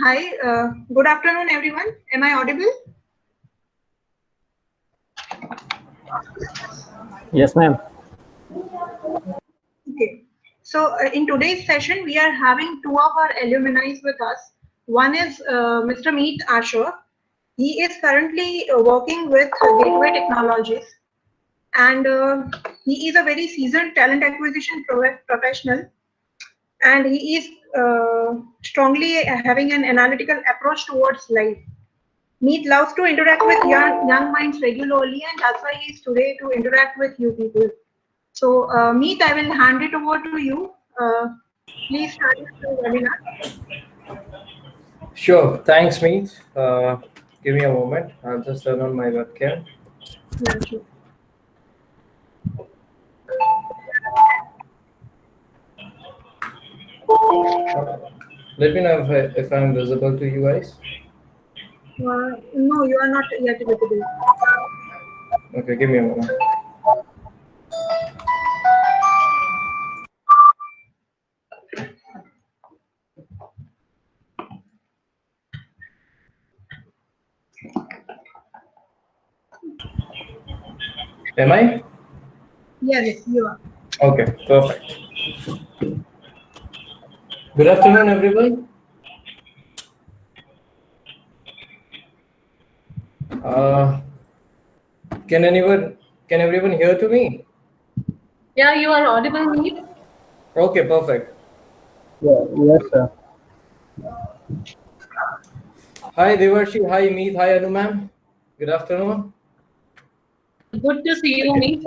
Hi, good afternoon, everyone. Am I audible? Yes, ma'am. Okay. So, in today's session, we are having two of our alumni with us. One is Mr. Meet Ashok. He is currently working with Gateway Technologies, and he is a very seasoned talent acquisition professional, and he is strongly having an analytical approach towards life. Meet loves to interact with young minds regularly, and that's why he's today to interact with you people. So, Meet, I will hand it over to you. Please start with the webinar. Sure. Thanks, Meet. Give me a moment. I'll just turn on my webcam. Yeah, sure. Let me know if I'm visible to you guys. No, you are not yet visible. Okay, give me a moment. Am I? Yes, you are. Okay, perfect. Good afternoon, everyone. Can everyone hear to me? Yeah, you are audible, Meet. Okay, perfect. Yeah, yes, sir. Hi, Devarshi. Hi, Meet. Hi, Anu ma'am. Good afternoon. Good to see you, Meet.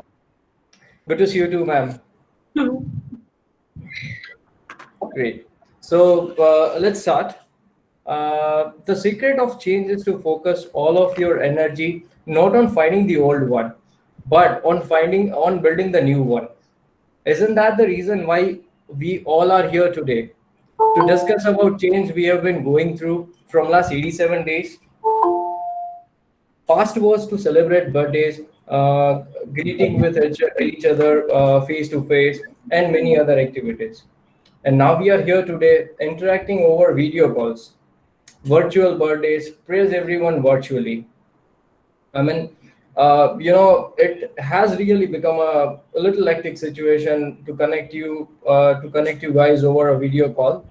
Good to see you too, ma'am. Great. So let's start. The secret of change is to focus all of your energy not on finding the old one, but on building the new one. Isn't that the reason why we all are here today? To discuss about change we have been going through from last 87 days. Past was to celebrate birthdays, greeting with each other face to face, and many other activities. And now we are here today interacting over video calls, virtual birthdays, praise everyone virtually. I mean, it has really become a little hectic situation to connect you guys over a video call.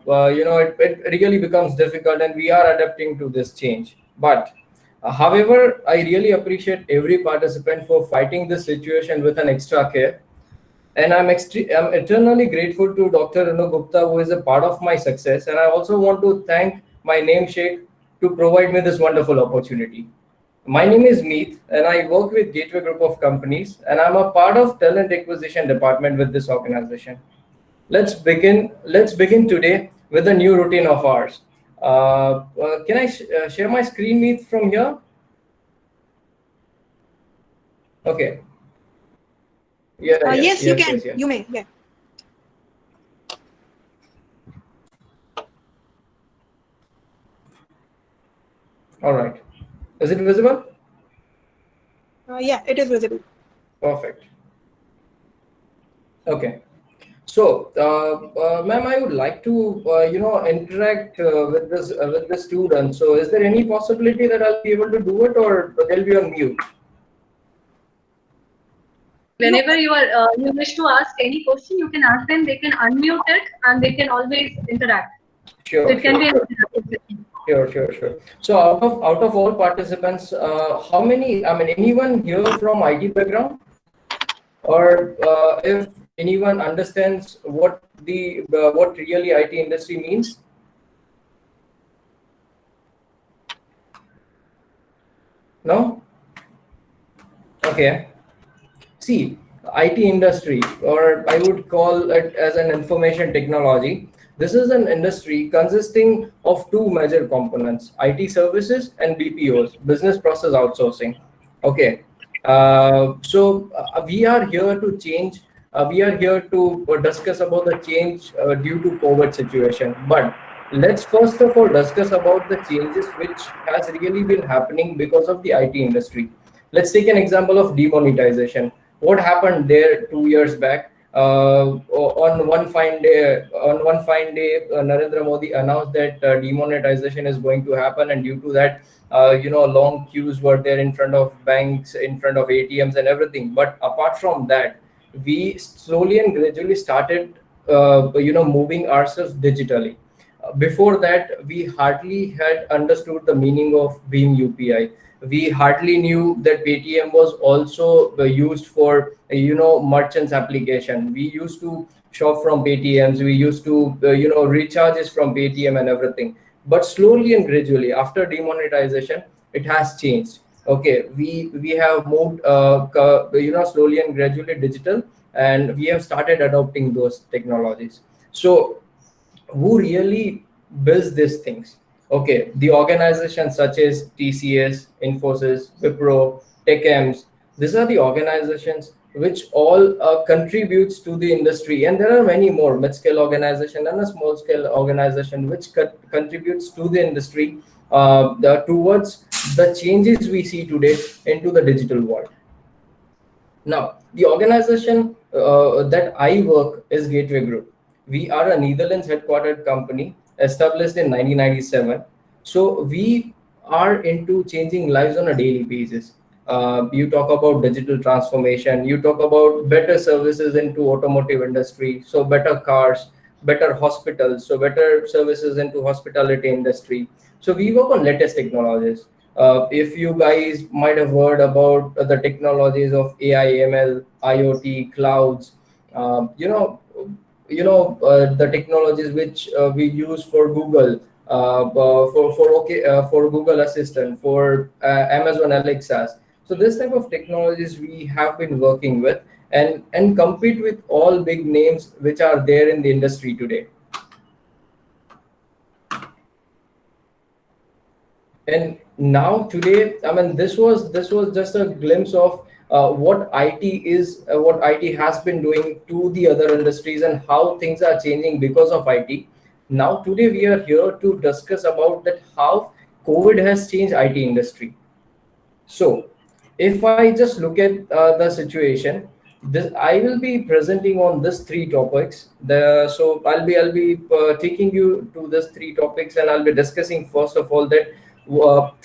It really becomes difficult, and we are adapting to this change. But however, I really appreciate every participant for fighting this situation with an extra care. And I'm eternally grateful to Dr. Renu Gupta, who is a part of my success. And I also want to thank my namesake to provide me this wonderful opportunity. My name is Meet, and I work with Gateway Group of Companies, and I'm a part of talent acquisition department with this organization. Let's begin. Let's begin today with a new routine of ours. Can I share my screen, Meet, from here? Okay. Yes, you can. You may. Yeah. All right. Is it visible? Yeah, it is visible. Perfect. Okay. So, ma'am, I would like to, interact with the students. So, is there any possibility that I'll be able to do it, or they'll be on mute? Whenever you wish to ask any question, you can ask them. They can unmute it, and they can always interact. Sure. So it can be an Sure. interactive session. Sure. So, out of all participants, how many? I mean, anyone here from IT background, or if anyone understands what really IT industry means? No? Okay. See, IT industry, or I would call it as an information technology. This is an industry consisting of two major components: IT services and BPOs, business process outsourcing. Okay. We are here to change. We are here to discuss about the change due to COVID situation. But let's first of all discuss about the changes which has really been happening because of the IT industry. Let's take an example of demonetization. What happened there 2 years back? Narendra Modi announced that demonetization is going to happen, and due to that, long queues were there in front of banks, in front of ATMs, and everything. But apart from that, we slowly and gradually started, moving ourselves digitally. Before that, we hardly had understood the meaning of Beam UPI. We hardly knew that Paytm was also used for merchants application. We used to shop from Paytms. We used to recharges from Paytm and everything. But slowly and gradually, after demonetization, it has changed. Okay, we have moved slowly and gradually digital, and we have started adopting those technologies. So who really builds these things? Okay, the organizations such as TCS, Infosys, Wipro, TechEms, these are the organizations which all contributes to the industry, and there are many more mid-scale organization and a small-scale organization which contributes to the industry towards the changes we see today into the digital world. Now, the organization that I work is Gateway Group. We are a Netherlands headquartered company established in 1997. So we are into changing lives on a daily basis. You talk about digital transformation, you talk about better services into automotive industry, so better cars, better hospitals, so better services into hospitality industry. So we work on latest technologies. If you guys might have heard about the technologies of AI, ML, IoT, clouds, the technologies which we use for Google, for Google Assistant, for Amazon Alexas. So this type of technologies we have been working with, and compete with all big names which are there in the industry today. And now today, I mean, this was just a glimpse of what IT has been doing to the other industries and how things are changing because of IT. Now today we are here to discuss about that how COVID has changed IT industry. So if I just look at the situation, this I will be presenting on this three topics. So I'll be taking you to this three topics, and I'll be discussing first of all that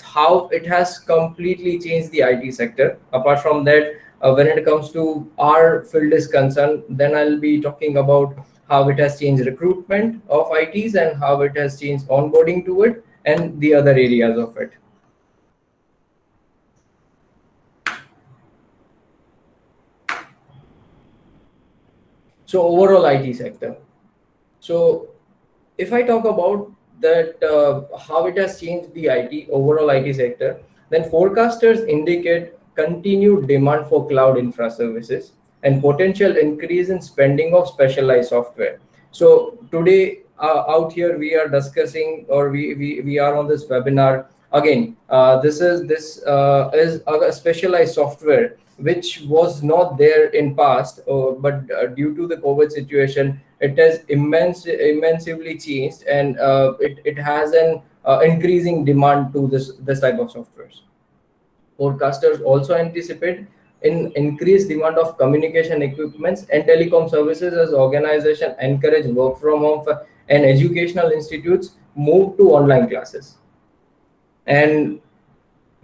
how it has completely changed the IT sector. Apart from that, when it comes to our field is concerned, then I'll be talking about how it has changed recruitment of ITs and how it has changed onboarding to it and the other areas of it. So overall IT sector. So if I talk about that how it has changed the overall IT sector, then forecasters indicate continued demand for cloud infra services and potential increase in spending of specialized software. So today out here we are discussing, or we are on this webinar again. This is a specialized software which was not there in past, but due to the COVID situation, it has immensely changed, and it has an increasing demand to this type of softwares. Forecasters also anticipate in increased demand of communication equipments and telecom services as organizations encourage work from home and educational institutes move to online classes. And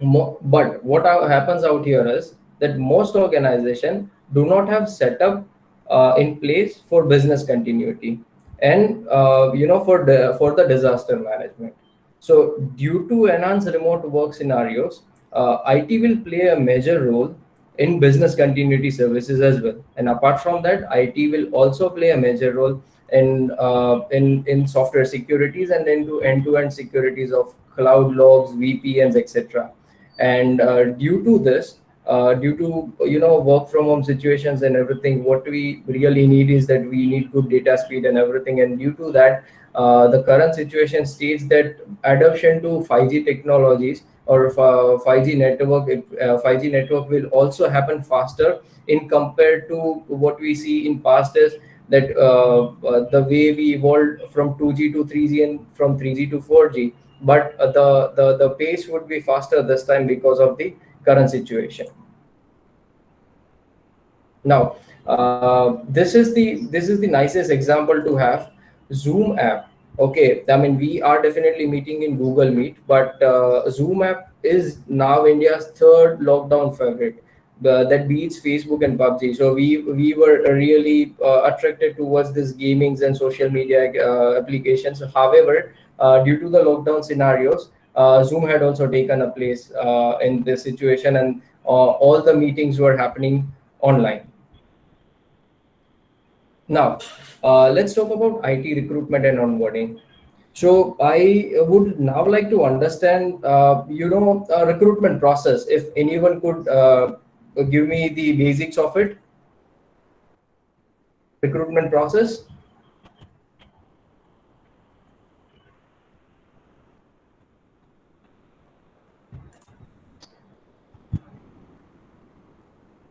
but what happens out here is that most organizations do not have setup in place for business continuity and for the disaster management. So due to enhanced remote work scenarios, IT will play a major role in business continuity services as well. And apart from that, IT will also play a major role in software securities and into end-to-end securities of cloud logs, VPNs, etc. And due to this, due to work from home situations and everything, what we really need is that we need good data speed and everything. And due to that, the current situation states that adoption to 5G technologies or 5G network, 5G network will also happen faster in compared to what we see in past is that the way we evolved from 2G to 3G and from 3G to 4G, but the pace would be faster this time because of the current situation. Now, this is the nicest example to have. Zoom app. Okay, I mean we are definitely meeting in Google Meet, but Zoom app is now India's third lockdown favorite. That beats Facebook and PUBG. So we were really attracted towards this gamings and social media applications. However, due to the lockdown scenarios, Zoom had also taken a place in this situation, and all the meetings were happening online. Now, let's talk about IT recruitment and onboarding. So I would now like to understand, recruitment process. If anyone could give me the basics of it, recruitment process.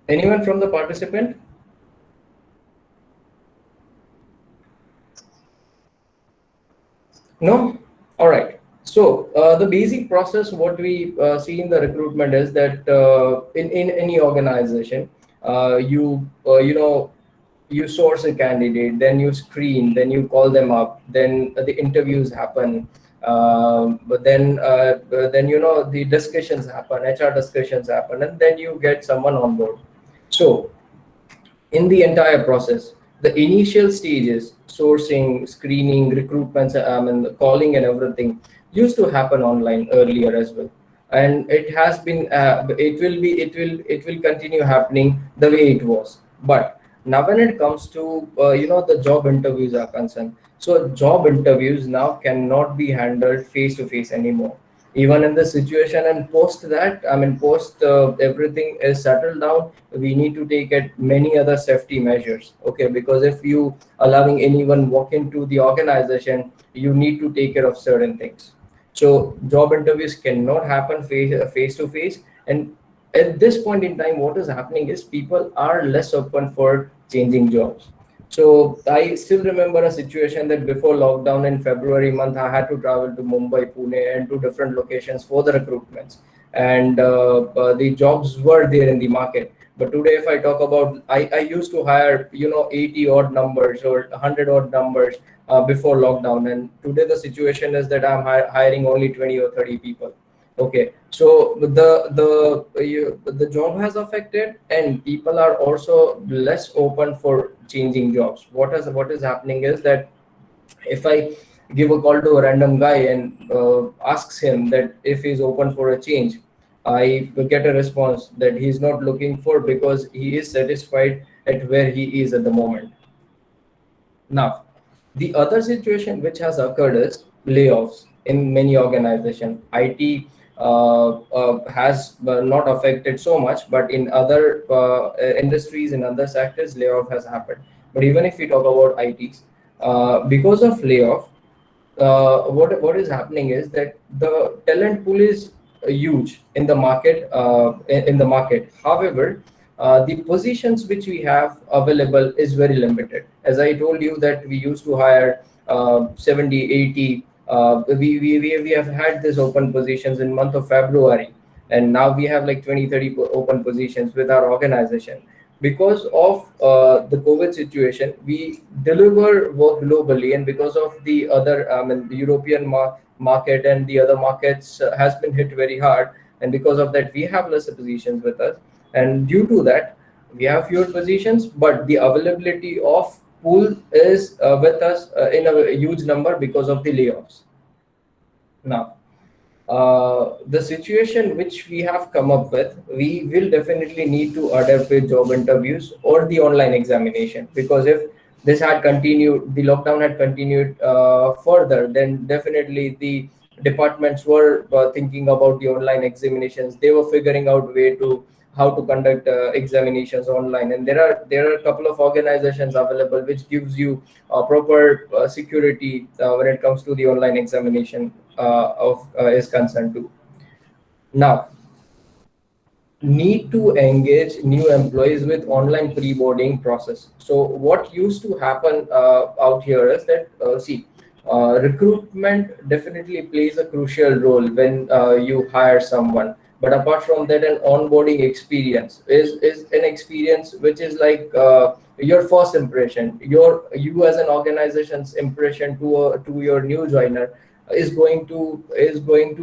Anyone from the participant? No? All right. So the basic process, what we see in the recruitment is that in any organization, you source a candidate, then you screen, then you call them up, then the interviews happen, but then the discussions happen, HR discussions happen, and then you get someone on board. So in the entire process, the initial stages, sourcing, screening, recruitment, and the calling and everything used to happen online earlier as well. And it has been, it will continue happening the way it was. But now when it comes to, the job interviews are concerned, so job interviews now cannot be handled face to face anymore. Even in the situation and post that, I mean, post everything is settled down, we need to take it many other safety measures. Okay, because if you allowing anyone walk into the organization, you need to take care of certain things. So job interviews cannot happen face to face. And at this point in time, what is happening is people are less open for changing jobs. So I still remember a situation that before lockdown in February month, I had to travel to Mumbai, Pune, and to different locations for the recruitments, and the jobs were there in the market. But today, if I talk about, I used to hire 80 odd numbers or 100 odd numbers before lockdown, and today the situation is that I'm hiring only 20 or 30 people. Okay, so the job has affected, and people are also less open for changing jobs. What is happening is that if I give a call to a random guy and asks him that if he's open for a change, I get a response that he's not looking for because he is satisfied at where he is at the moment. Now, the other situation which has occurred is layoffs in many organizations. IT has not affected so much, but in other industries, in other sectors, layoff has happened. But even if we talk about ITs, because of layoff, what is happening is that the talent pool is huge in the market. In the market, however, the positions which we have available is very limited. As I told you that we used to hire 70, 80. We have had this open positions in month of February, and now we have like 20, 30 open positions with our organization. Because of the COVID situation, we deliver work globally, and because of the other, the European market and the other markets has been hit very hard, and because of that, we have lesser positions with us, and due to that, we have fewer positions, but the availability of pool is with us in a huge number because of the layoffs. Now, the situation which we have come up with, we will definitely need to adapt with job interviews or the online examination, because if this had continued, the lockdown had continued further, then definitely the departments were thinking about the online examinations. They were figuring out way to how to conduct examinations online, and there are a couple of organizations available which gives you proper security when it comes to the online examination of is concerned too. Now, need to engage new employees with online pre-boarding process. So what used to happen out here is that recruitment definitely plays a crucial role when you hire someone, But apart from that, an onboarding experience is an experience which is like your first impression, you as an organization's impression to your new joiner is going to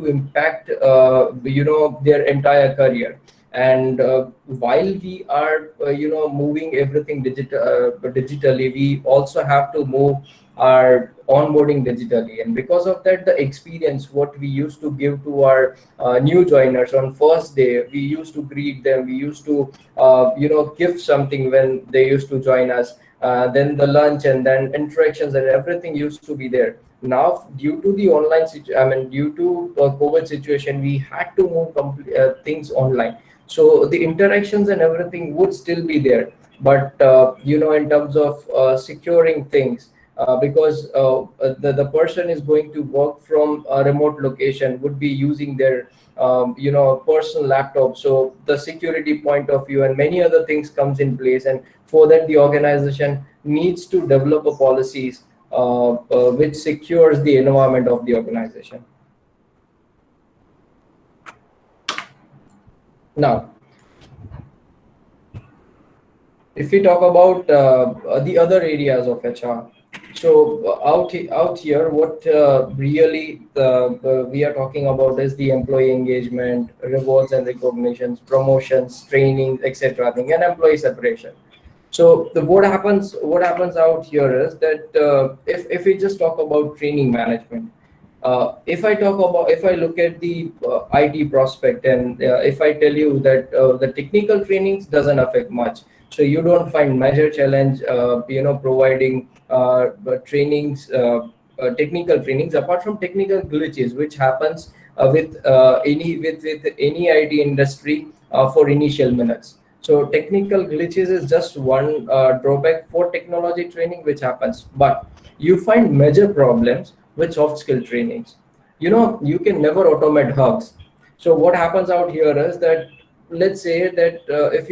impact their entire career. And while we are moving everything digitally, we also have to move our onboarding digitally. And because of that, the experience what we used to give to our new joiners on first day, we used to greet them, we used to give something when they used to join us, then the lunch and then interactions and everything used to be there. Now due to the due to COVID situation, we had to move things online. So the interactions and everything would still be there, but in terms of securing things, because the person is going to work from a remote location, would be using their personal laptop. So the security point of view and many other things comes in place, and for that the organization needs to develop a policies which secures the environment of the organization. Now, if we talk about the other areas of HR, so out here, what really we are talking about is the employee engagement, rewards and recognitions, promotions, training, etc. thing, and employee separation. So what happens out here is that if we just talk about training management, if I look at the IT prospect, and if I tell you that the technical trainings doesn't affect much, so you don't find major challenge providing trainings, technical trainings, apart from technical glitches which happens with any IT industry for initial minutes. So technical glitches is just one drawback for technology training which happens, but you find major problems with soft skill trainings. You can never automate hugs. So what happens out here is that, let's say that if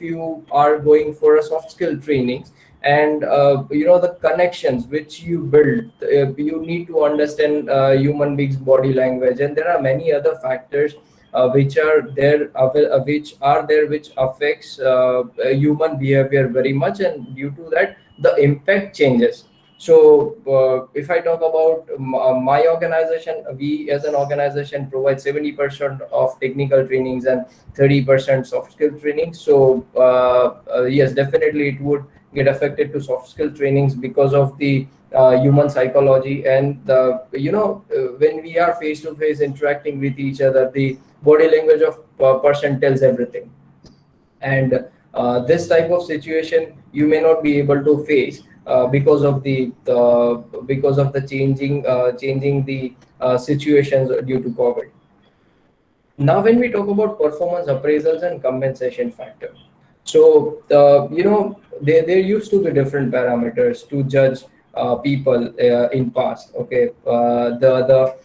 you are going for a soft skill trainings, and the connections which you build, you need to understand human beings body language, and there are many other factors which affects human behavior very much, and due to that the impact changes. So if I talk about my organization, we as an organization provide 70% of technical trainings and 30% soft skill training. So yes, definitely it would get affected to soft skill trainings because of the human psychology, and when we are face to face interacting with each other, the body language of person tells everything. And this type of situation you may not be able to face because of the changing the situations due to COVID. Now when we talk about performance appraisals and compensation factor, so there used to be different parameters to judge people in past. Okay, the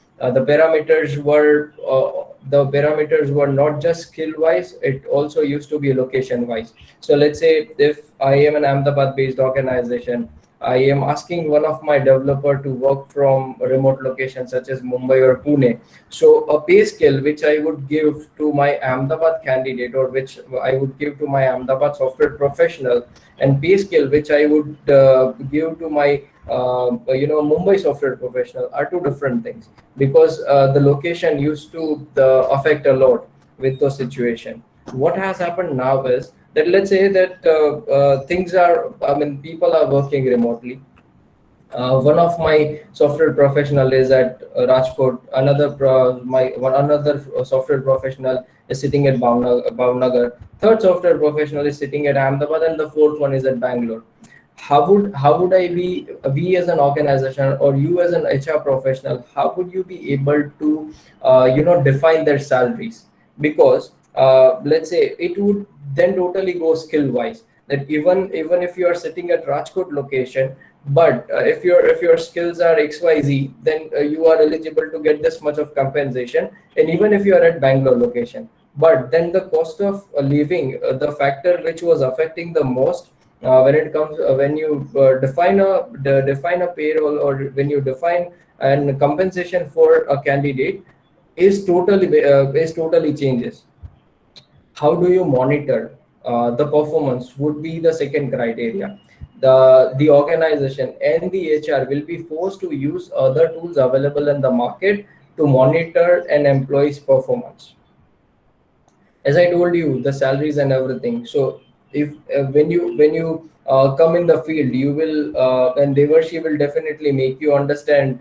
parameters were not just skill wise, it also used to be location wise. So let's say if I am an Ahmedabad based organization, I am asking one of my developer to work from a remote location such as Mumbai or Pune. So a pay scale which I would give to my Ahmedabad candidate, or which I would give to my Ahmedabad software professional, and pay scale which I would give to my Mumbai software professional, are two different things, because the location used to affect a lot with those situation. What has happened now is that, let's say that people are working remotely. One of my software professional is at Rajkot. Another software professional is sitting at Bhavnagar. Third software professional is sitting at Ahmedabad, and the fourth one is at Bangalore. How would we as an organization, or you as an HR professional, how would you be able to define their salaries? Because let's say it would then totally go skill wise, that even if you are sitting at Rajkot location, but if your skills are XYZ, then you are eligible to get this much of compensation. And even if you are at Bangalore location, but then the cost of living, the factor which was affecting the most when you define a payroll, or when you define an compensation for a candidate, is totally changes. How do you monitor the performance would be the second criteria. The organization and the HR will be forced to use other tools available in the market to monitor an employee's performance. As I told you, the salaries and everything. So if when you come in the field, you will and Devarshi will definitely make you understand.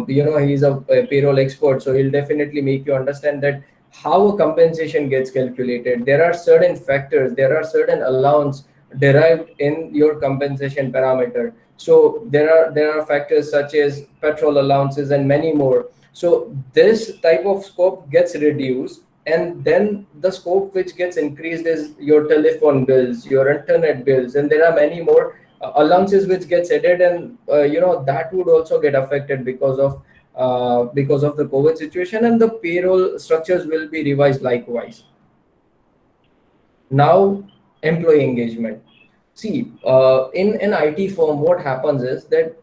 He's a payroll expert, so he'll definitely make you understand that how a compensation gets calculated. There are certain factors, there are certain allowance derived in your compensation parameter. So there are factors such as petrol allowances and many more. So this type of scope gets reduced, and then the scope which gets increased is your telephone bills, your internet bills, and there are many more allowances which gets added, and that would also get affected because of the COVID situation, and the payroll structures will be revised likewise. Now, employee engagement. See, in an IT firm, what happens is that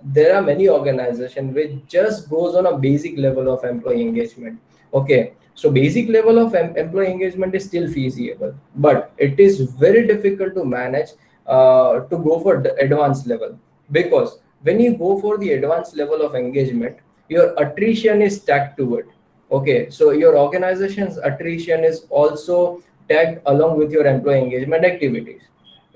there are many organizations which just goes on a basic level of employee engagement. Okay, so basic level of employee engagement is still feasible, but it is very difficult to manage to go for the advanced level, because when you go for the advanced level of engagement, your attrition is tagged to it. Okay, so your organization's attrition is also tagged along with your employee engagement activities.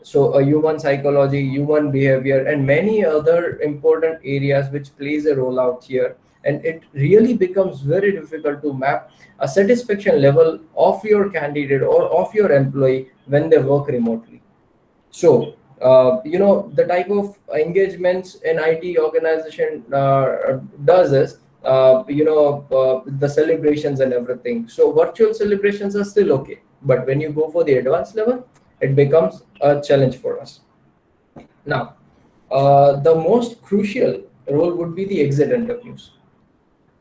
So human psychology, human behavior, and many other important areas which plays a role out here, and it really becomes very difficult to map a satisfaction level of your candidate or of your employee when they work remotely. So, the type of engagements an IT organization does is, the celebrations and everything. So, virtual celebrations are still okay, but when you go for the advanced level, it becomes a challenge for us. Now, the most crucial role would be the exit interviews.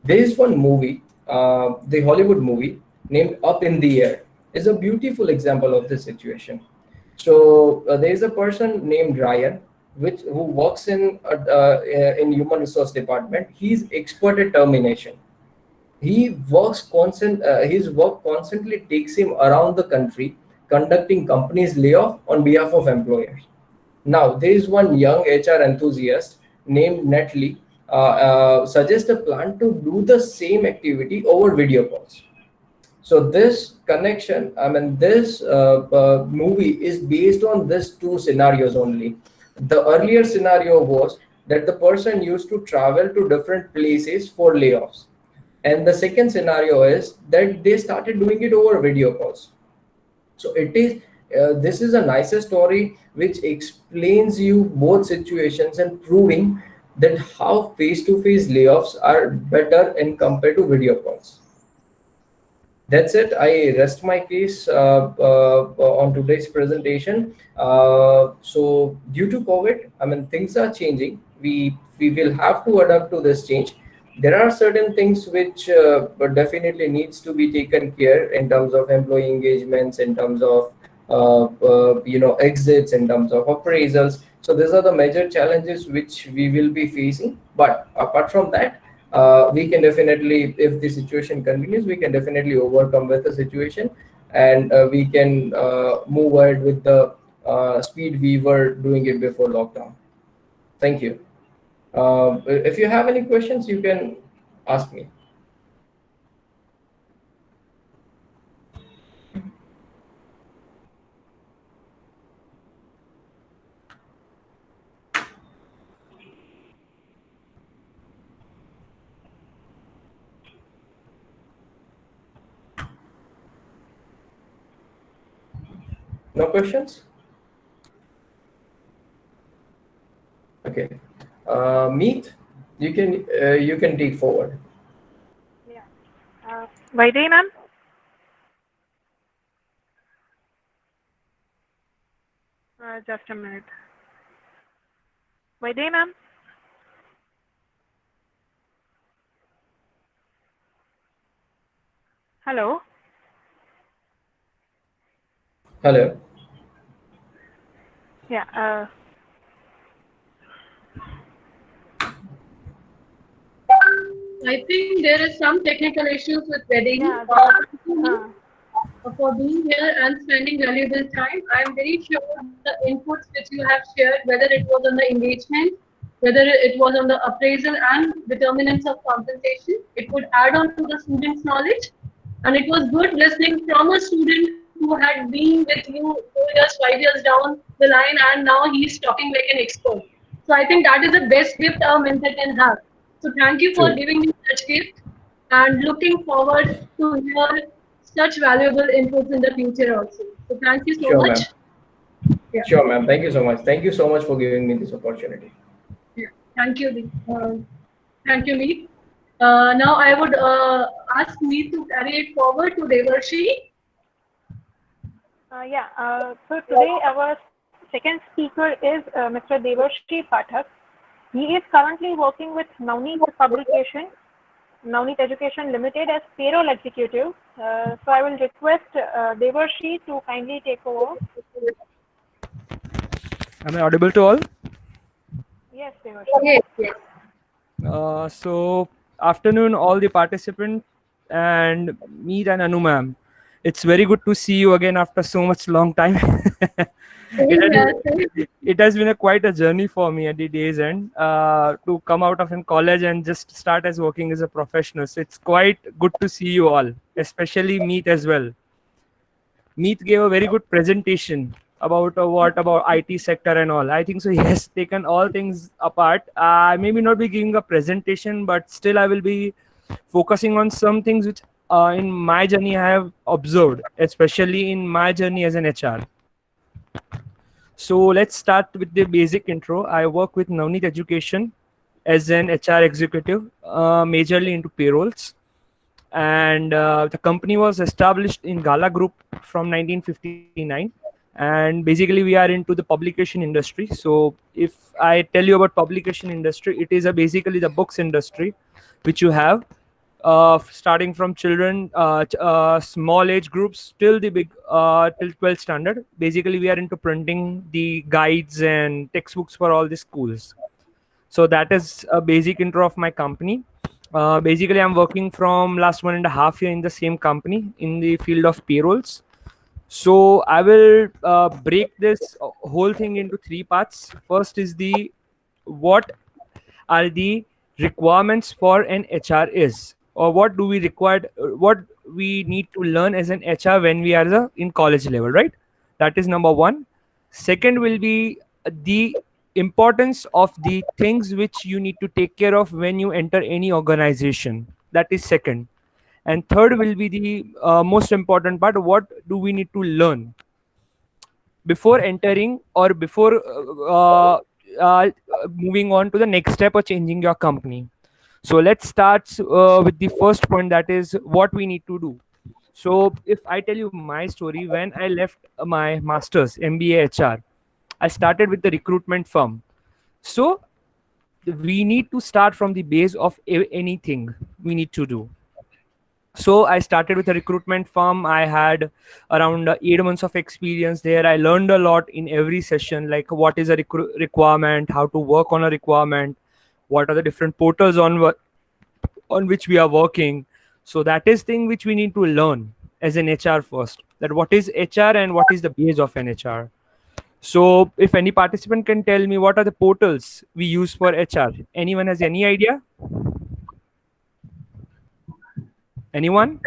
There is one movie, the Hollywood movie named Up in the Air, is a beautiful example of this situation. So there is a person named Ryan, who works in human resource department. He's expert at termination. His work constantly takes him around the country, conducting companies layoff on behalf of employers. Now, there is one young HR enthusiast named Natalie, suggests a plan to do the same activity over video calls. So this connection, I mean, this movie is based on these two scenarios only. The earlier scenario was that the person used to travel to different places for layoffs, and the second scenario is that they started doing it over video calls. So this is a nicer story which explains you both situations and proving that how face-to-face layoffs are better in compared to video calls. That's it. I rest my case on today's presentation. So due to COVID, I mean, things are changing. We will have to adapt to this change. There are certain things which definitely needs to be taken care in terms of employee engagements, in terms of exits, in terms of appraisals. So these are the major challenges which we will be facing. But apart from that, we can definitely, if the situation continues, we can definitely overcome with the situation, and we can move ahead with the speed we were doing it before lockdown. Thank you. If you have any questions, you can ask me. No questions? Okay. Meet, you can take forward. Vaidehi ma'am? Just a minute. Vaidehi ma'am? Hello? Hello. Yeah. I think there is some technical issues with wedding. Yeah, Thank you for being here and spending valuable time. I am very sure the inputs which you have shared, whether it was on the engagement, whether it was on the appraisal and determinants of compensation, it would add on to the student's knowledge. And it was good listening from a student who had been with you 4 years, 5 years down the line, and now he's talking like an expert. So I think that is the best gift our mentor can have. So thank you for True. giving me such gift and looking forward to hear such valuable inputs in the future also. So thank you so Sure, much. ma'am. Yeah, Sure, ma'am. Thank you so much. Thank you so much for giving me this opportunity. yeah. Thank you. Thank you, Meet. Now I would ask Meet to carry it forward to Devarshi. So today our second speaker is Mr. Devarshi Pathak. He is currently working with Navneet Publication, Navneet Education Limited as payroll executive. So I will request Devarshi to kindly take over. Am I audible to all? Yes, Devarshi. Yes, yes. So afternoon, all the participants and Meet and Anu ma'am. It's very good to see you again after so much long time. It has been quite a journey for me at the day's end to come out of in college and just start as working as a professional. So it's quite good to see you all, especially Meet as well. Meet gave a very good presentation about what about IT sector and all. I think so. He has taken all things apart. I maybe not be giving a presentation, but still I will be focusing on some things which in my journey I have observed, especially in my journey as an HR. So let's start with the basic intro. I work with Navneet Education as an HR executive, majorly into payrolls. And the company was established in Gala Group from 1959. And basically we are into the publication industry. So if I tell you about publication industry, it is basically the books industry, which you have starting from children, small age groups till the big till 12th standard. Basically we are into printing the guides and textbooks for all the schools. So that is a basic intro of my company. Basically I'm working from last 1.5 years in the same company in the field of payrolls. So I will break this whole thing into 3 parts. First is the what are the requirements for an HR is, or what do we require, what we need to learn as an HR when we are in college level, right? That is number 1. Second will be the importance of the things which you need to take care of when you enter any organization. That is second. And third will be the most important part. What do we need to learn before entering or before moving on to the next step or changing your company? So let's start with the first point, that is what we need to do. So if I tell you my story, when I left my master's MBA HR, I started with the recruitment firm. So we need to start from the base of anything we need to do. So I started with a recruitment firm. I had around 8 months of experience there. I learned a lot in every session, like what is a requirement, how to work on a requirement, what are the different portals on which we are working. So that is thing which we need to learn as an HR first, that what is HR and what is the base of an HR. So if any participant can tell me what are the portals we use for HR. Anyone has any idea? Anyone?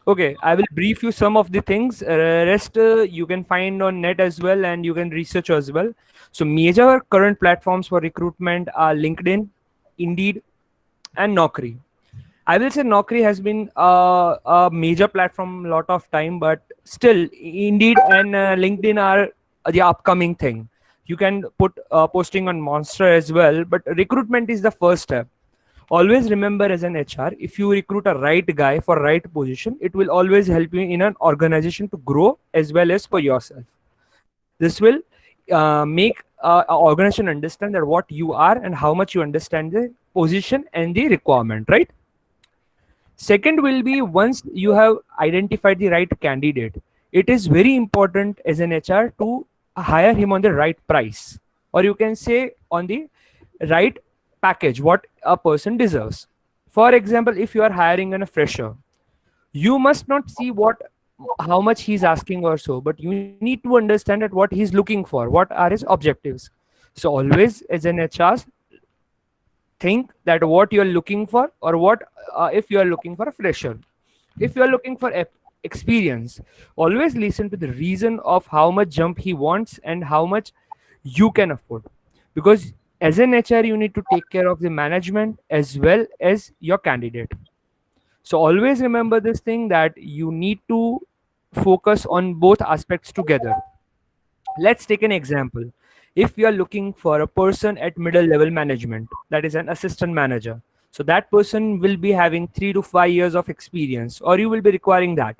Okay, I will brief you some of the things. Rest you can find on net as well, and you can research as well. So major current platforms for recruitment are LinkedIn, Indeed, and Naukri. I will say Naukri has been a major platform a lot of time, but still Indeed and LinkedIn are the upcoming thing. You can put posting on Monster as well, but recruitment is the first step. Always remember as an HR, if you recruit a right guy for right position, it will always help you in an organization to grow as well as for yourself. This will make an organization understand that what you are and how much you understand the position and the requirement, right? Second will be, once you have identified the right candidate, it is very important as an HR to hire him on the right price, or you can say on the right package what a person deserves. For example, if you are hiring a fresher, you must not see how much he's asking or so, but you need to understand that what he's looking for, what are his objectives. So always as an HR, think that what you're looking for, or what if you are looking for a fresher, if you are looking for experience, always listen to the reason of how much jump he wants and how much you can afford. Because as an HR, you need to take care of the management as well as your candidate. So always remember this thing, that you need to focus on both aspects together. Let's take an example. If you are looking for a person at middle level management, that is an assistant manager, so that person will be having 3 to 5 years of experience, or you will be requiring that.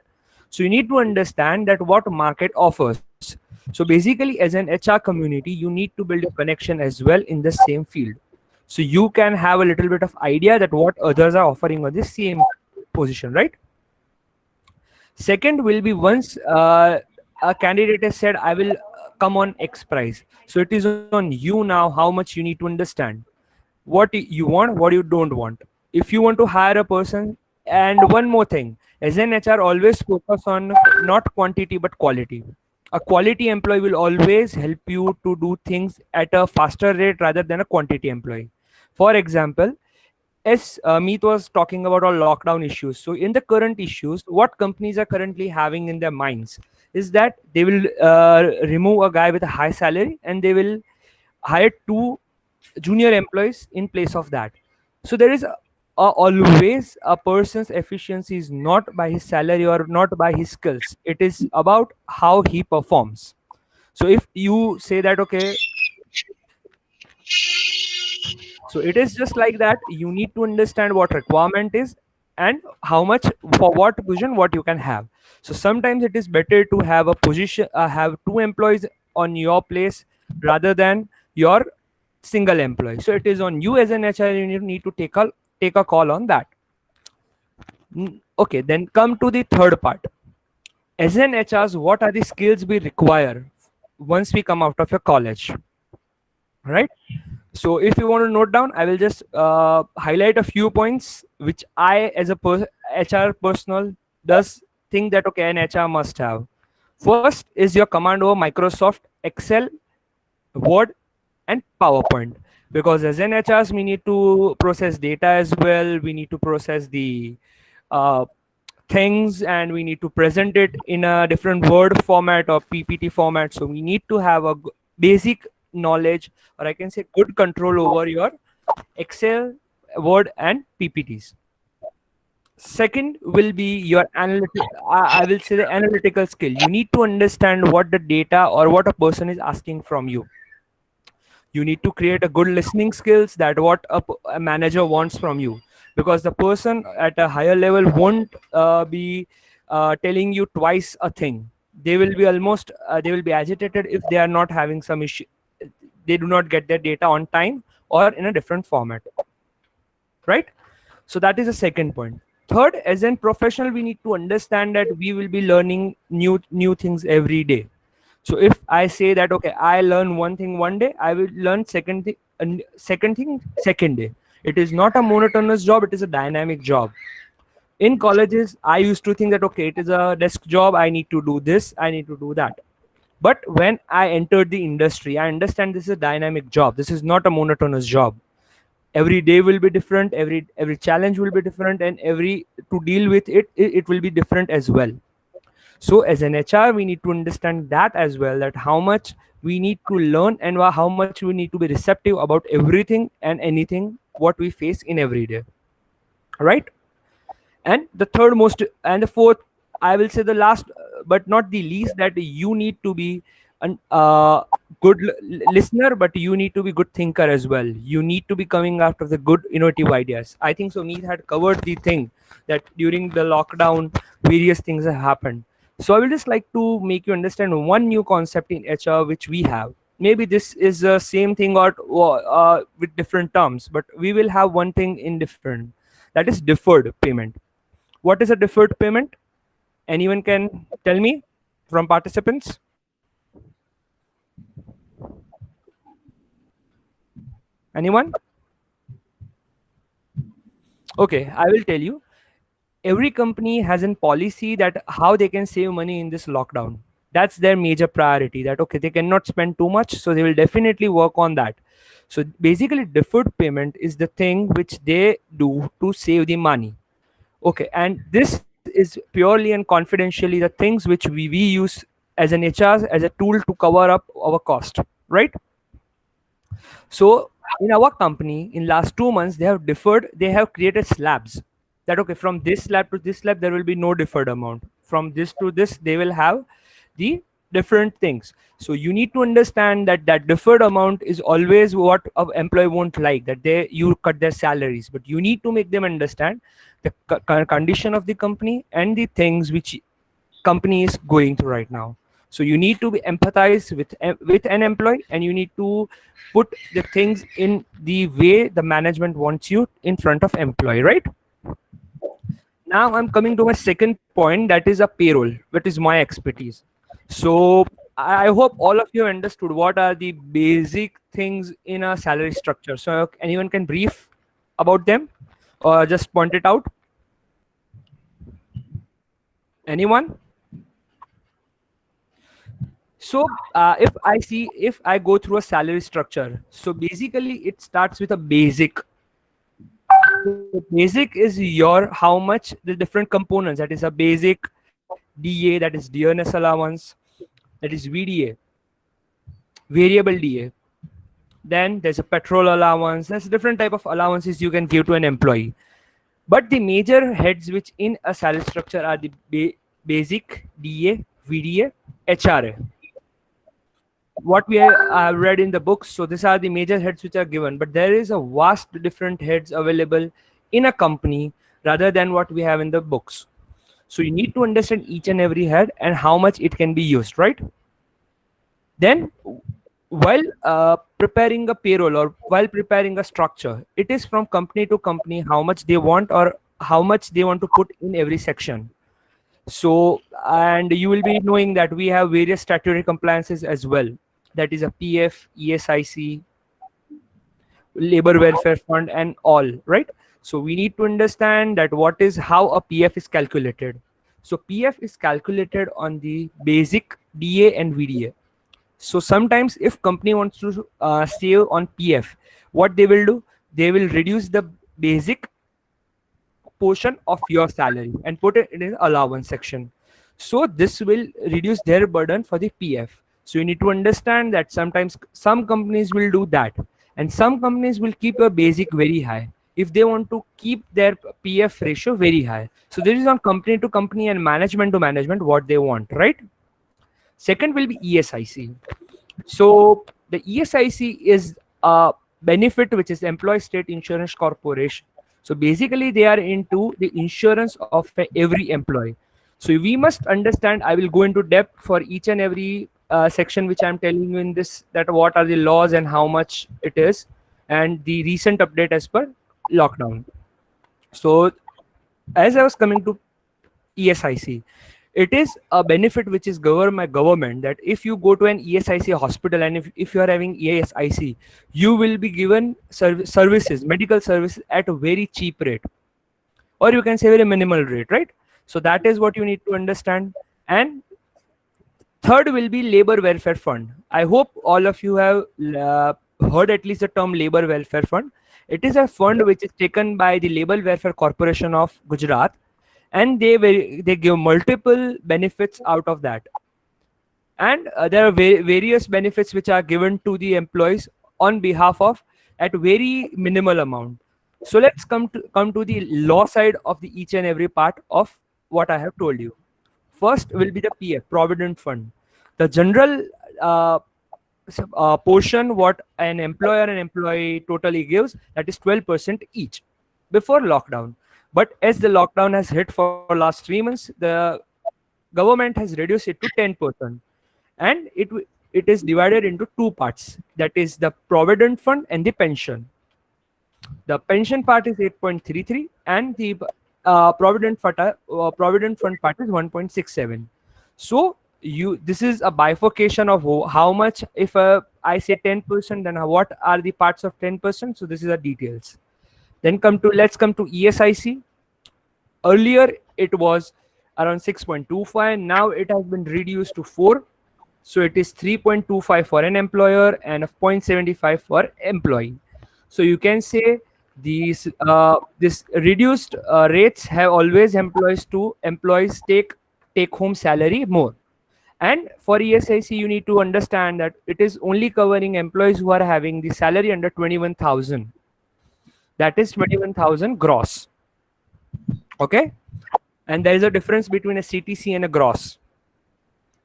So you need to understand that what market offers. So basically, as an HR community, you need to build a connection as well in the same field, so you can have a little bit of idea that what others are offering on the same position, right? Second will be, once a candidate has said, I will come on X price. So it is on you now how much you need to understand what you want, what you don't want. If you want to hire a person, and one more thing, as an HR, always focus on not quantity but quality. A quality employee will always help you to do things at a faster rate rather than a quantity employee. For example, as Meet was talking about all lockdown issues. So in the current issues, what companies are currently having in their minds is that they will remove a guy with a high salary, and they will hire 2 junior employees in place of that. So there is always a person's efficiency is not by his salary or not by his skills. It is about how he performs. So if you say that, okay, so it is just like that. You need to understand what requirement is and how much for what position what you can have. So sometimes it is better to have a position, have 2 employees on your place rather than your single employee. So it is on you as an HR. You need to take a call on that. Okay, then come to the third part. As an HRs, what are the skills we require once we come out of your college, right? So if you want to note down, I will just highlight a few points which I as a HR personal does think that, okay, an HR must have. First is your command over Microsoft Excel, Word, and PowerPoint. Because as an HRs, we need to process data as well. We need to process the things, and we need to present it in a different Word format or PPT format. So we need to have a basic knowledge, or I can say good control over your Excel, Word, and PPTs. Second will be your I will say the analytical skill. You need to understand what the data or what a person is asking from you. You need to create a good listening skills, that what a manager wants from you, because the person at a higher level won't be telling you twice a thing. They will be almost they will be agitated if they are not having some issue, they do not get their data on time or in a different format, right? So that is the second point. Third, as a professional, we need to understand that we will be learning new things every day. So if I say that, okay, I learn one thing one day, I will learn second thing second day. It is not a monotonous job, it is a dynamic job. In colleges, I used to think that, okay, it is a desk job, I need to do this, I need to do that. But when I entered the industry, I understand this is a dynamic job. This is not a monotonous job. Every day will be different. Every challenge will be different, and to deal with it will be different as well. So as an HR, we need to understand that as well, that how much we need to learn and how much we need to be receptive about everything and anything what we face in every day, right? And the third most, and the fourth, I will say the last but not the least, that you need to be a good listener, but you need to be good thinker as well. You need to be coming after the good innovative ideas. I think so Meet had covered the thing that during the lockdown various things have happened. So I will just like to make you understand one new concept in HR which we have. Maybe this is the same thing or with different terms, but we will have one thing in different, that is deferred payment. What is a deferred payment? Anyone can tell me from participants? Anyone? Okay, I will tell you. Every company has a policy that how they can save money in this lockdown. That's their major priority. That okay, they cannot spend too much, so they will definitely work on that. So basically, deferred payment is the thing which they do to save the money. Okay, and this is purely and confidentially the things which we use as an HR as a tool to cover up our cost, right? So in our company, in last 2 months, they have deferred. They have created slabs. That okay, from this slab to this slab, there will be no deferred amount. From this to this, they will have the different things. So you need to understand that that deferred amount is always what an employee won't like. That they you cut their salaries, but you need to make them understand the condition of the company and the things which company is going through right now. So you need to be empathize with an employee, and you need to put the things in the way the management wants you in front of employee, right? Now I'm coming to my second point, that is a payroll, which is my expertise. So I hope all of you understood what are the basic things in a salary structure. So anyone can brief about them or just point it out? Anyone? So if I go through a salary structure, so basically it starts with a basic. The basic is your how much the different components, that is a basic, DA, that is dearness allowance, that is VDA, variable DA. Then there's a petrol allowance. There's different type of allowances you can give to an employee. But the major heads which in a salary structure are the basic, DA, VDA, HRA. What we have read in the books. So these are the major heads which are given, but there is a vast different heads available in a company rather than what we have in the books. So you need to understand each and every head and how much it can be used, right? Then while preparing a payroll or while preparing a structure, it is from company to company how much they want or how much they want to put in every section. So, and you will be knowing that we have various statutory compliances as well. That is a PF, ESIC, Labor Welfare Fund, and all, right? So we need to understand that what is how a PF is calculated. So PF is calculated on the basic, DA, and VDA. So sometimes if company wants to save on PF, what they will do, they will reduce the basic portion of your salary and put it in an allowance section. So this will reduce their burden for the PF. So you need to understand that sometimes some companies will do that, and some companies will keep your basic very high if they want to keep their PF ratio very high. So this is on company to company and management to management what they want, right? Second will be ESIC. So the ESIC is a benefit which is Employee State Insurance Corporation. So basically they are into the insurance of every employee. So we must understand, I will go into depth for each and every section which I'm telling you in this, that what are the laws and how much it is, and the recent update as per lockdown. So as I was coming to ESIC, it is a benefit which is governed by government, that if you go to an ESIC hospital and if you are having ESIC, you will be given services, medical services at a very cheap rate, or you can say very minimal rate, right? So that is what you need to understand. And third will be Labor Welfare Fund. I hope all of you have heard at least the term Labor Welfare Fund. It is a fund which is taken by the Labor Welfare Corporation of Gujarat, and they give multiple benefits out of that. And there are various benefits which are given to the employees on behalf of at very minimal amount. So let's come to the law side of the each and every part of what I have told you. First will be the PF, Provident Fund. The general portion what an employer and employee totally gives, that is 12% each before lockdown. But as the lockdown has hit for last 3 months, the government has reduced it to 10%, and it is divided into two parts. That is the Provident Fund and the pension. The pension part is 8.33, and the Provident Fund part is 1.67. So this is a bifurcation of how much. If I say 10%, then what are the parts of 10%? So this is the details. Then let's come to ESIC. Earlier it was around 6.25. Now it has been reduced to 4. So it is 3.25 for an employer and a 0.75 for employee. So you can say these this reduced rates have always employees take home salary more. And for ESIC, you need to understand that it is only covering employees who are having the salary under 21,000. That is 21,000 gross. Okay. And there is a difference between a CTC and a gross.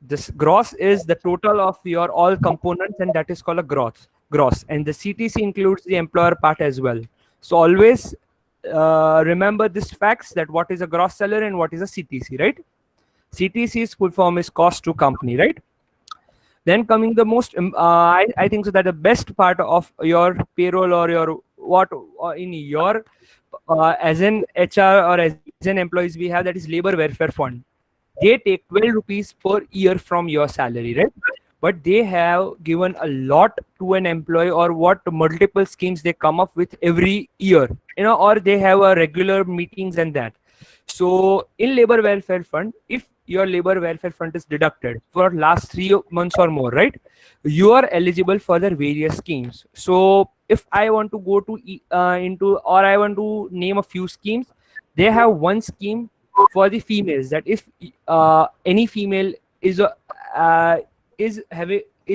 This gross is the total of your all components, and that is called a gross. And the CTC includes the employer part as well. So always remember this facts, that what is a gross salary and what is a CTC, right? CTC's full form is cost to company, right? Then coming the most, I think so that the best part of your payroll or your in your as an HR or as an employees we have, that is labor welfare fund. They take 12 rupees per year from your salary, right? But they have given a lot to an employee, or what multiple schemes they come up with every year, or they have a regular meetings and that. So in labor welfare fund, if your labor welfare fund is deducted for last 3 months or more, right, you are eligible for the various schemes. So if I want to go to or I want to name a few schemes, they have one scheme for the females, that if any female is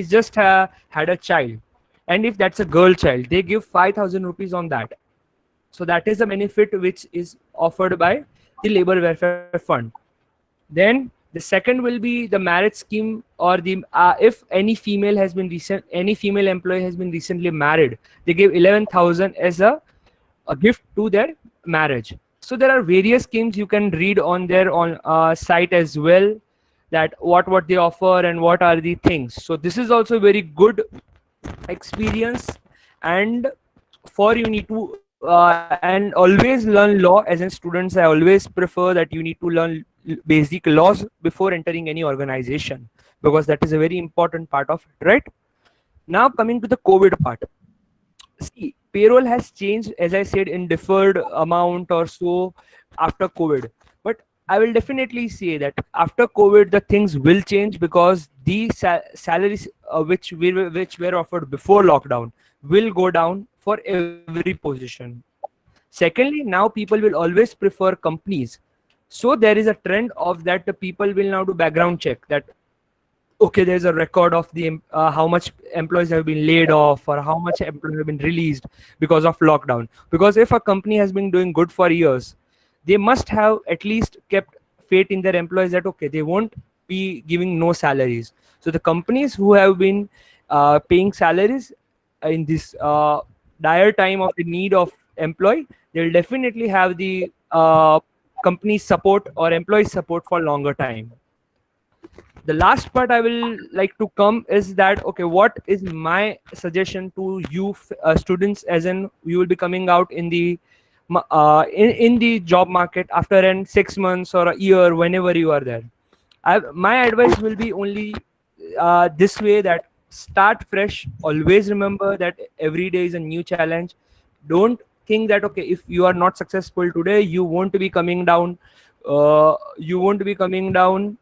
just had a child, and if that's a girl child, they give 5,000 rupees on that. So that is a benefit which is offered by the labor welfare fund. Then the second will be the marriage scheme, or the if any female employee has been recently married, they give 11,000 as a gift to their marriage. So there are various schemes you can read on their site as well, that what they offer and what are the things. So this is also very good experience, and for you need to and always learn law. As in students, I always prefer that you need to learn basic laws before entering any organization, because that is a very important part of it, right? Now coming to the COVID part. See, payroll has changed, as I said, in deferred amount or so after COVID. But I will definitely say that after COVID, the things will change, because the salaries which were offered before lockdown will go down for every position. Secondly, now people will always prefer companies. So there is a trend of that the people will now do background check, that okay, there's a record of the how much employees have been laid off, or how much employees have been released because of lockdown. Because if a company has been doing good for years, they must have at least kept faith in their employees, that okay, they won't be giving no salaries. So the companies who have been paying salaries in this dire time of the need of employee, they'll definitely have the company support or employee support for longer time. The last part I will like to come is that, okay, what is my suggestion to you students, as in you will be coming out in the in the job market after 6 months or a year, whenever you are there. My advice will be only this way, that start fresh. Always remember that every day is a new challenge. Don't think that okay, if you are not successful today, you won't be coming down you won't be coming down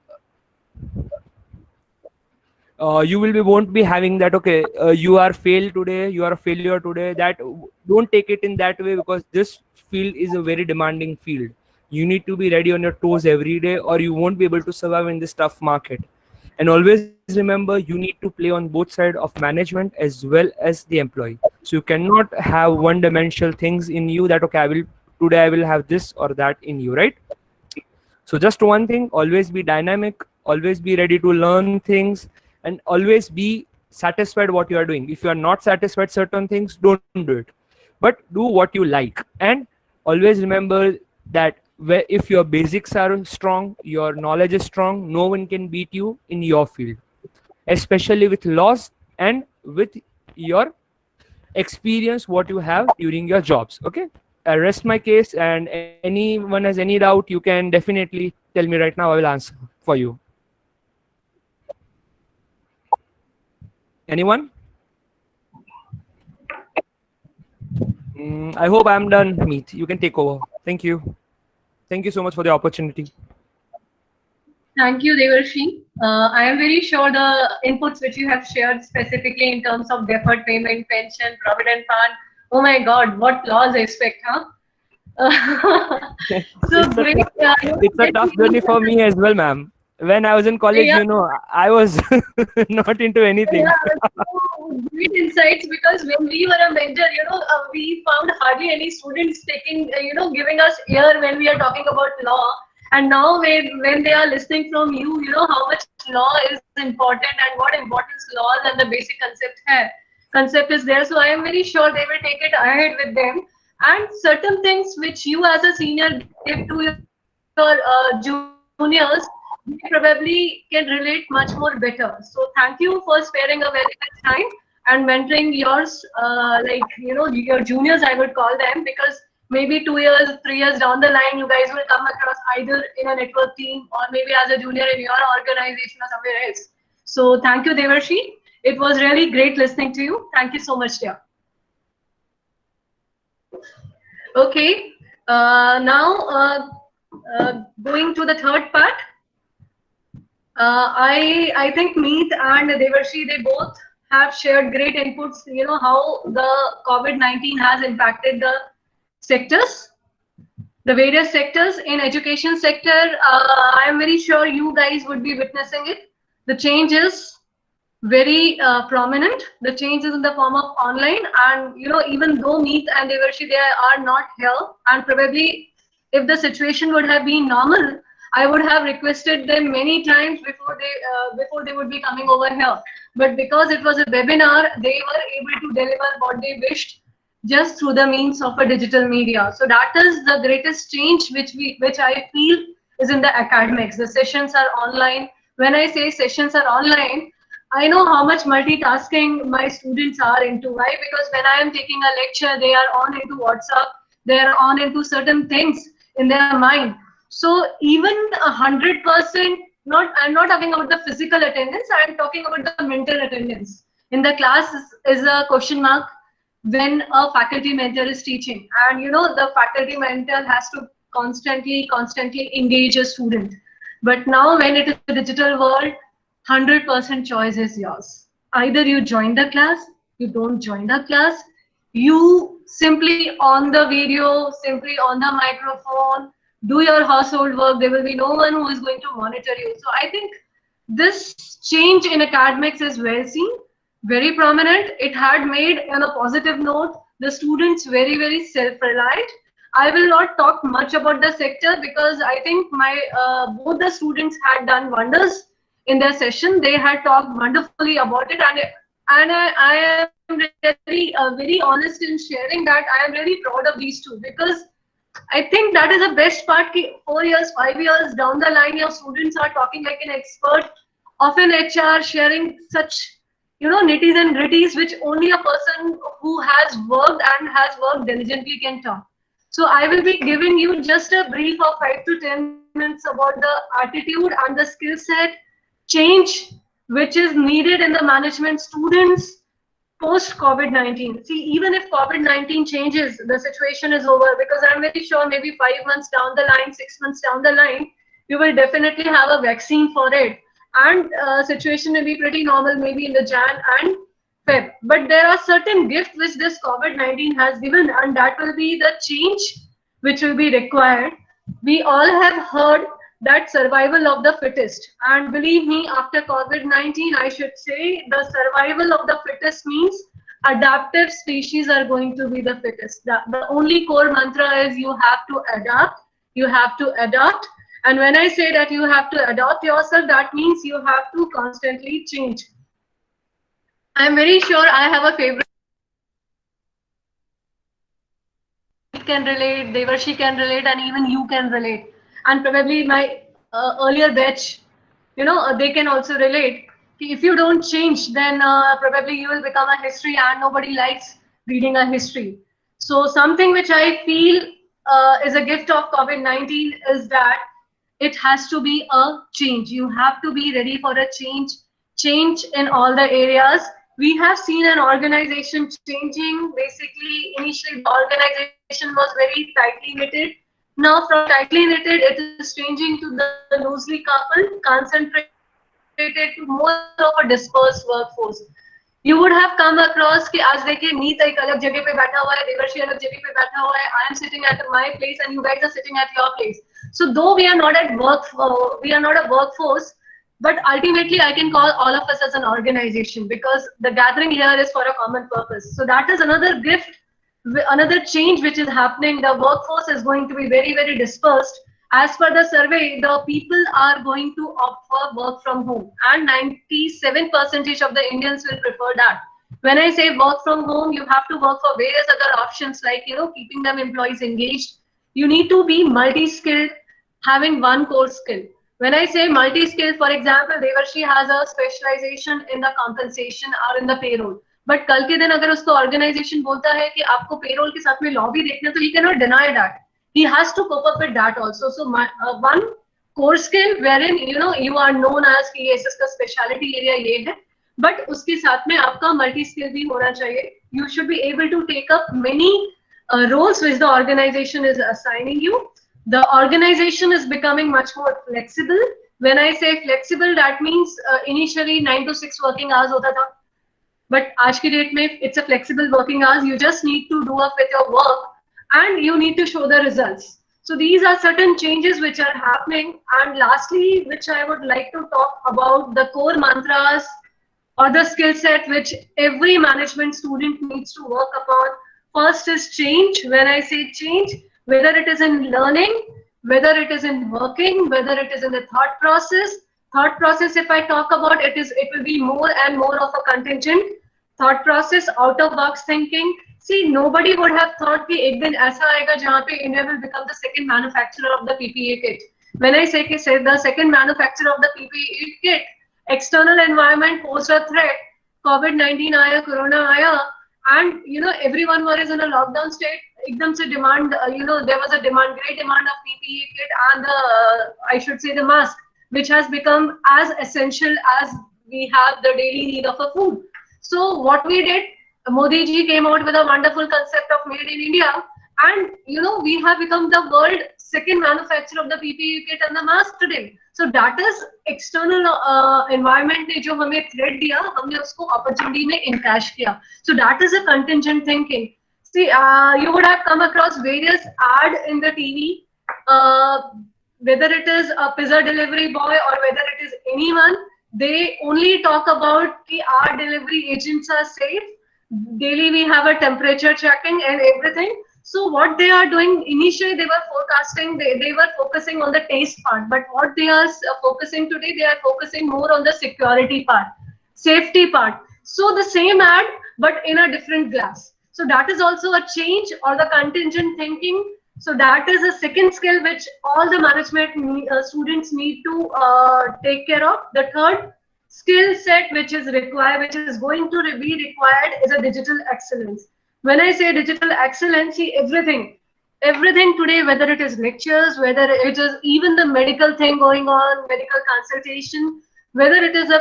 you won't be having that okay, you are failed today, you are a failure today. That don't take it in that way, because this field is a very demanding field. You need to be ready on your toes every day, or you won't be able to survive in this tough market. And always remember, you need to play on both sides of management as well as the employee. So you cannot have one dimensional things in you, that okay, I will have this or that in you, right? So just one thing, always be dynamic, always be ready to learn things, and always be satisfied what you are doing. If you are not satisfied certain things, don't do it, but do what you like. And always remember that if your basics are strong, your knowledge is strong, no one can beat you in your field, especially with laws and with your experience what you have during your jobs. Okay, I rest my case, and anyone has any doubt, you can definitely tell me right now. I will answer for you. Anyone? I hope I'm done, Meet. You can take over. Thank you. Thank you so much for the opportunity. Thank you, Devarshi. I am very sure the inputs which you have shared specifically in terms of deferred payment, pension, provident fund. Oh my God, what laws I expect, huh? So It's a great. it's a tough journey for me as well, ma'am. When I was in college, Yeah, I was not into anything. yeah, so great insights because when we were a mentor, we found hardly any students taking, giving us ear when we are talking about law. And now when they are listening from you, you know how much law is important and what importance laws and the basic concept is there. So I am very sure they will take it ahead with them. And certain things which you as a senior give to your juniors, they probably can relate much more better. So thank you for sparing a very good time and mentoring yours, your juniors, I would call them, because maybe 2 years, 3 years down the line, you guys will come across either in a network team or maybe as a junior in your organization or somewhere else. So thank you, Devarshi. It was really great listening to you. Thank you so much, dear. Okay, now going to the third part. I think Meet and Devarshi, they both have shared great inputs. You know how the COVID-19 has impacted the sectors, the various sectors in education sector. I am very sure you guys would be witnessing it. The change is very prominent. The change is in the form of online, and even though Meet and Devarshi, they are not here, and probably if the situation would have been normal, I would have requested them many times before they would be coming over here. But because it was a webinar, they were able to deliver what they wished just through the means of a digital media. So that is the greatest change which I feel is in the academics. The sessions are online. When I say sessions are online, I know how much multitasking my students are into. Why? Because when I am taking a lecture, they are on into WhatsApp, they are on into certain things in their mind. So even 100%, I'm not talking about the physical attendance, I'm talking about the mental attendance. In the class is a question mark when a faculty mentor is teaching. And the faculty mentor has to constantly engage a student. But now when it is a digital world, 100% choice is yours. Either you join the class, you don't join the class, you simply on the video, simply on the microphone, do your household work. There will be no one who is going to monitor you. So I think this change in academics is well seen, very prominent. It had made, on a positive note, the students very, very self-reliant. I will not talk much about the sector because I think both the students had done wonders in their session. They had talked wonderfully about it, and I am very honest in sharing that I am really proud of these two, because I think that is the best part. 4 years, 5 years down the line, your students are talking like an expert of an HR, sharing such nitties and gritties which only a person who has worked and has worked diligently can talk. So I will be giving you just a brief of 5 to 10 minutes about the attitude and the skill set change which is needed in the management students post COVID-19. See, even if COVID-19 changes, the situation is over, because I'm very sure maybe 5 months down the line, 6 months down the line, you will definitely have a vaccine for it. And situation will be pretty normal maybe in the Jan and Feb. But there are certain gifts which this COVID-19 has given, and that will be the change which will be required. We all have heard that survival of the fittest. And believe me, after COVID-19, I should say the survival of the fittest means adaptive species are going to be the fittest. The only core mantra is you have to adapt, you have to adopt. And when I say that you have to adopt yourself, that means you have to constantly change. I'm very sure I have a favorite. Can relate, Devarshi can relate, and even you can relate. And probably my earlier batch, they can also relate. If you don't change, then probably you will become a history, and nobody likes reading a history. So something which I feel is a gift of COVID-19 is that it has to be a change. You have to be ready for a change in all the areas. we have seen an organization changing. Basically, initially the organization was very tightly knitted. Now from tightly knitted, it is changing to the loosely coupled, concentrated to more of a dispersed workforce. You would have come across कि आज देखिए मीत एक अलग जगह पे बैठा हुआ है, देवर्षी अलग जगह पे बैठा हुआ है, I am sitting at my place and you guys are sitting at your place. So though we are not at work, we are not a workforce, but ultimately I can call all of us as an organization because the gathering here is for a common purpose. So that is another gift, another change which is happening. The workforce is going to be very, very dispersed. As per the survey, the people are going to opt for work from home, and 97% of the Indians will prefer that. When I say work from home, you have to work for various other options like, keeping them employees engaged. You need to be multi-skilled, having one core skill. When I say multi-skilled, for example, Devarshi has a specialization in the compensation or in the payroll. But कल के दिन अगर उसको organization बोलता है कि आपको payroll के साथ में law भी देखना, तो he cannot deny that. He has to cope up with that also. So one core skill wherein you are known as कि ये इसका specialty area ये है, but उसके साथ में आपका multi skill भी होना चाहिए. You should be able to take up many roles which the organization is assigning you. The organization is becoming much more flexible. When I say flexible, that means initially 9 to 6 working hours होता था, but आज की date में it's a flexible working hours. You just need to do up with your work. And you need to show the results. So these are certain changes which are happening. And lastly, which I would like to talk about, the core mantras or the skill set which every management student needs to work upon. First is change. When I say change, whether it is in learning, whether it is in working, whether it is in the thought process. Thought process, if I talk about it, will be more and more of a contingent thought process, out of box thinking. See, nobody would have thought कि एक दिन ऐसा आएगा जहाँ पे India will become the second manufacturer of the PPE kit. When I say the second manufacturer of the PPE kit, external environment posed a threat. COVID-19 आया, Corona आया, and everyone was in a lockdown state. एकदम से demand, there was a great demand of PPE kit and I should say the mask, which has become as essential as we have the daily need of a food. So what we did, Modi ji came out with a wonderful concept of Made in India, and we have become the world second manufacturer of the PPE kit and the mask today. So that is external environment ने जो हमें threat दिया, हमने उसको opportunity में encash किया. So that is a contingent thinking. See, you would have come across various ad in the TV, whether it is a pizza delivery boy or whether it is anyone, they only talk about the our delivery agents are safe. Daily we have a temperature checking and everything. So what they are doing, initially they were forecasting, they were focusing on the taste part, but what they are focusing today, they are focusing more on the security part, safety part. So the same ad, but in a different glass. So that is also a change or the contingent thinking. So that is a second skill which all the management students need to take care of. The third skill set which is required, which is going to be required, is a digital excellence. When I say digital excellence, see everything today, whether it is lectures, whether it is even the medical thing going on, medical consultation, whether it is a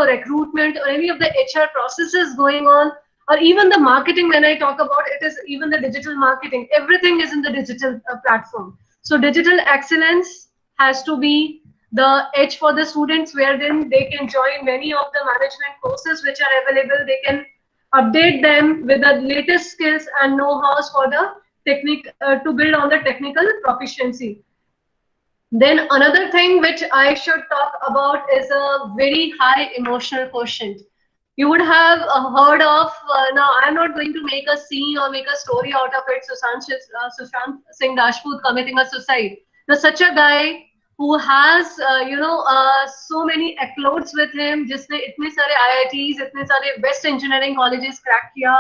recruitment or any of the HR processes going on, or even the marketing. When I talk about it, is even the digital marketing. Everything is in the digital platform. So digital excellence has to be the edge for the students, where then they can join many of the management courses which are available. They can update them with the latest skills and know-hows for the technique to build on the technical proficiency. Then another thing which I should talk about is a very high emotional quotient. You would have heard of, now I'm not going to make a scene or make a story out of it, Sushant Singh Rajput committing a suicide. Now such a guy who has so many accolades with him, जिसने इतने सारे IITs, इतने सारे best engineering colleges crack किया,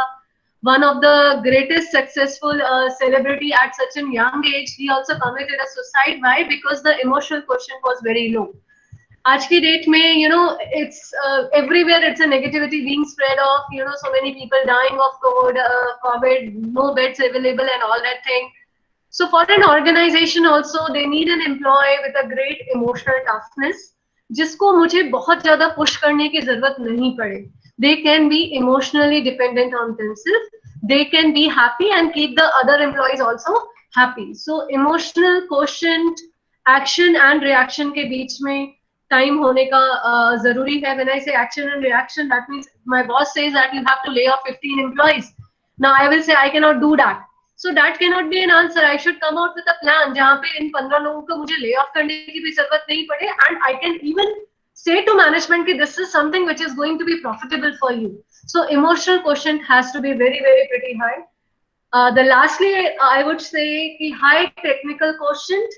one of the greatest successful celebrity at such a young age, he also committed a suicide. Why? Because the emotional quotient was very low. आज की date में it's everywhere, it's a negativity being spread of so many people dying of COVID, no beds available and all that thing. So for an organization also, they need an employee with a great emotional toughness, जिसको मुझे बहुत ज़्यादा push करने की ज़रूरत नहीं पड़े. they can be emotionally dependent on themselves. They can be happy and keep the other employees also happy. So emotional quotient, action and reaction के बीच में time होने का जरूरी है. When I say action and reaction, that means my boss says that you have to lay off 15 employees. Now I will say I cannot do that. So that cannot be an answer. I should come out with a plan जहाँ पे इन 15 लोगों को मुझे lay off करने की भी जरूरत नहीं पड़े, and I can even say to management that this is something which is going to be profitable for you. So emotional quotient has to be very, very pretty high. The lastly, I would say the high technical quotient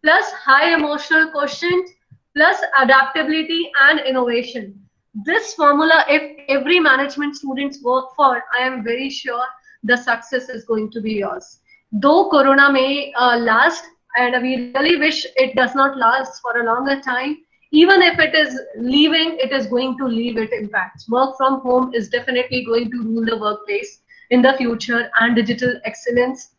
plus high emotional quotient plus adaptability and innovation. This formula, if every management students work for, I am very sure the success is going to be yours. Though Corona may last, and we really wish it does not last for a longer time, even if it is leaving, it is going to leave its impacts. Work from home is definitely going to rule the workplace in the future, and digital excellence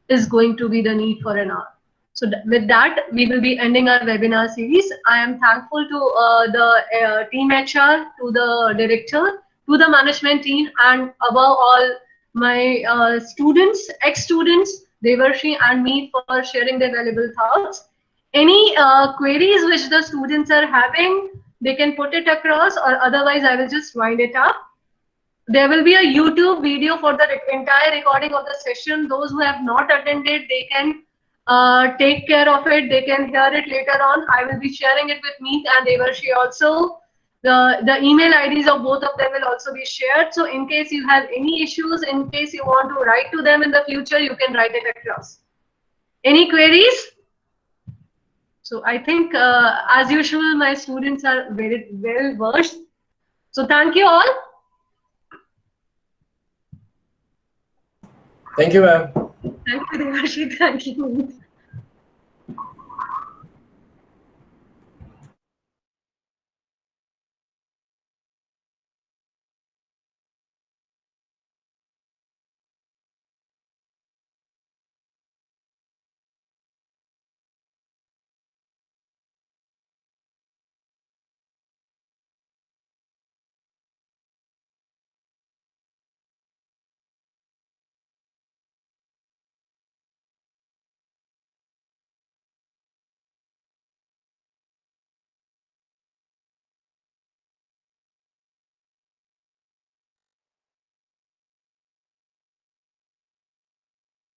is going to be the need for an hour. So with that, we will be ending our webinar series. I am thankful to the team HR, to the director, to the management team, and above all, my students, ex-students, Devarshi and me for sharing their valuable thoughts. Any queries which the students are having, they can put it across, or otherwise I will just wind it up. There will be a YouTube video for the entire recording of the session. Those who have not attended, they can take care of it. They can hear it later on. I will be sharing it with Meet and Devarshi also. The email IDs of both of them will also be shared. So in case you have any issues, in case you want to write to them in the future, you can write it across. Any queries? So I think, as usual, my students are very well versed. So thank you all. Thank you, ma'am. Thank you, Devarshi. Thank you.